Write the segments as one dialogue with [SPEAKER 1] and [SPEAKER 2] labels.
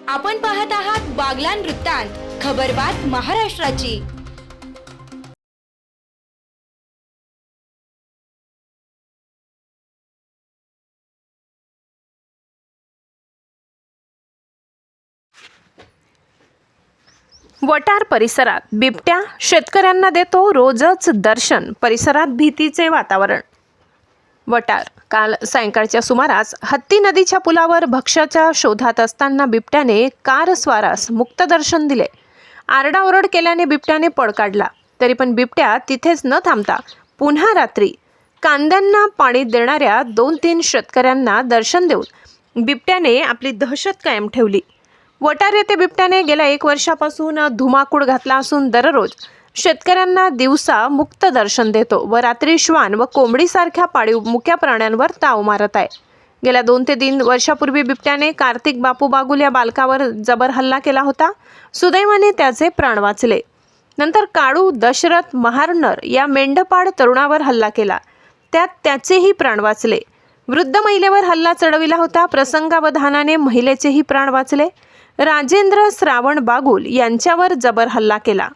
[SPEAKER 1] आपण पाहत आहात बागलाण वृत्तांत, खबरबात महाराष्ट्राची।
[SPEAKER 2] वटार परिसरात बिबट्या शेतकऱ्यांना देतो रोजच दर्शन, परिसरात भीतीचे वातावरण। वटार काल सायंकाळच्या सुमारास हत्ती नदीच्या पुलावर भक्ष्याच्या शोधात असताना बिबट्याने कार स्वारास मुक्त दर्शन दिले। आरडाओरड केल्याने बिबट्याने पळ काढला, तरी पण बिबट्या तिथेच न थांबता पुन्हा रात्री कांद्यांना पाणी देणाऱ्या 2-3 शेतकऱ्यांना दर्शन देऊन बिबट्याने आपली दहशत कायम ठेवली। वटार येथे बिबट्याने गेल्या 1 वर्षापासून धुमाकूळ घातला असून दररोज शेतकऱ्यांना दिवसा मुक्त दर्शन देतो व रात्री श्वान व कोंबडीसारख्या पाळीव मुक्या प्राण्यांवर ताव मारत आहे। गेल्या 2 ते 3 वर्षापूर्वी बिबट्याने कार्तिक बापू बागुल या बालकावर जबर हल्ला केला होता। सुदैवाने त्याचे प्राण वाचले। नंतर काळू दशरथ महारनर या मेंढपाळ तरुणावर हल्ला केला, त्यात त्याचेही प्राण वाचले। वृद्ध महिलेवर हल्ला चढविला होता, प्रसंगावधानाने महिलेचेही प्राण वाचले। राजेंद्र श्रावण बागुल यांच्यावर जबर हल्ला केला,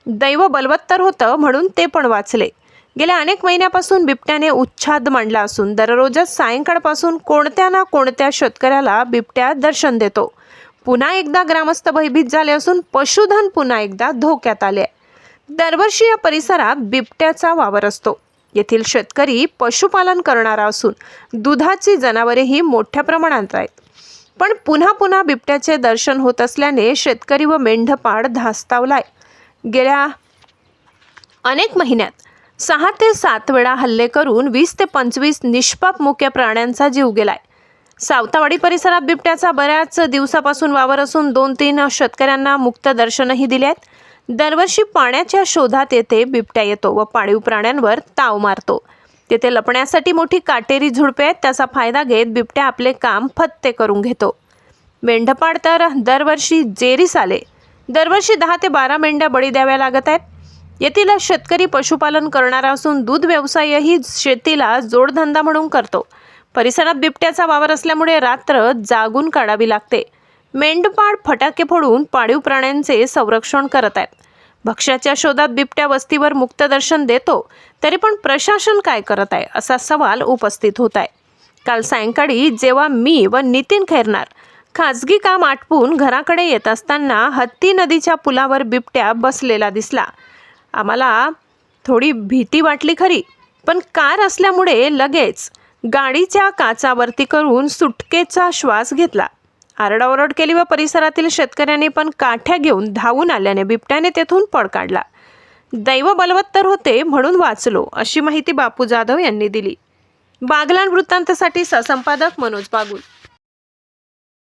[SPEAKER 2] दैव बलवत्तर होतं म्हणून ते पण वाचले। गेल्या अनेक महिन्यापासून बिबट्याने उच्छाद मांडला असून दररोजच सायंकाळपासून कोणत्या ना कोणत्या शेतकऱ्याला बिबट्या दर्शन देतो। पुन्हा एकदा ग्रामस्थ भयभीत झाले असून पशुधन पुन्हा एकदा धोक्यात आले। दरवर्षी या परिसरात बिबट्याचा वावर असतो। येथील शेतकरी पशुपालन करणारा असून दुधाची जनावरेही मोठ्या प्रमाणात आहेत, पण पुन्हा पुन्हा बिबट्याचे दर्शन होत असल्याने शेतकरी व मेंढपाळ धास्तावलाय। गेल्या अनेक महिन्यात 6 ते 7 वेळा हल्ले करून 20 ते 25 निष्पाप मुक्या प्राण्यांचा जीव गेलाय। सावतावाडी परिसरात बिबट्याचा बऱ्याच दिवसापासून वावर असून 2-3 शेतकऱ्यांना मुक्त दर्शनही दिले आहेत। दरवर्षी पाण्याच्या शोधात येथे बिबट्या येतो व पाळीव प्राण्यांवर ताव मारतो। तेथे लपण्यासाठी मोठी काटेरी झुडपे आहेत, त्याचा फायदा घेत बिबट्या आपले काम फत्ते करून घेतो। मेंढपाळ तर दरवर्षी जेरीस आले, दरवर्षी 10 ते 12 मेंढ्या बळी द्याव्या लागत आहेत। येथील शेतकरी पशुपालन करणारा असून दूध व्यवसायही शेतीला जोडधंदा म्हणून करतो। परिसरात बिबट्याचा वावर असल्यामुळे रात्र जागून काढावी लागते। मेंढपाळ फटाके फोडून पाळीव प्राण्यांचे संरक्षण करत आहेत। भक्ष्याच्या शोधात बिबट्या वस्तीवर मुक्त दर्शन देतो, तरी पण प्रशासन काय करत आहे असा सवाल उपस्थित होत आहे। काल सायंकाळी जेव्हा मी व नितीन खैरनार खाजगी काम आटपून घराकडे येत असताना हत्ती नदीच्या पुलावर बिबट्या बसलेला दिसला। आम्हाला थोडी भीती वाटली खरी, पण कार असल्यामुळे लगेच गाडीच्या काचावरती करून सुटकेचा श्वास घेतला। आरडाओरड केली व परिसरातील शेतकऱ्यांनी पण काठ्या घेऊन धावून आल्याने बिबट्याने तेथून पळ काढला। दैव बलवत्तर होते म्हणून वाचलो, अशी माहिती बापू जाधव यांनी दिली। बागलाण वृत्तांतसाठी सहसंपादक मनोज बागुल।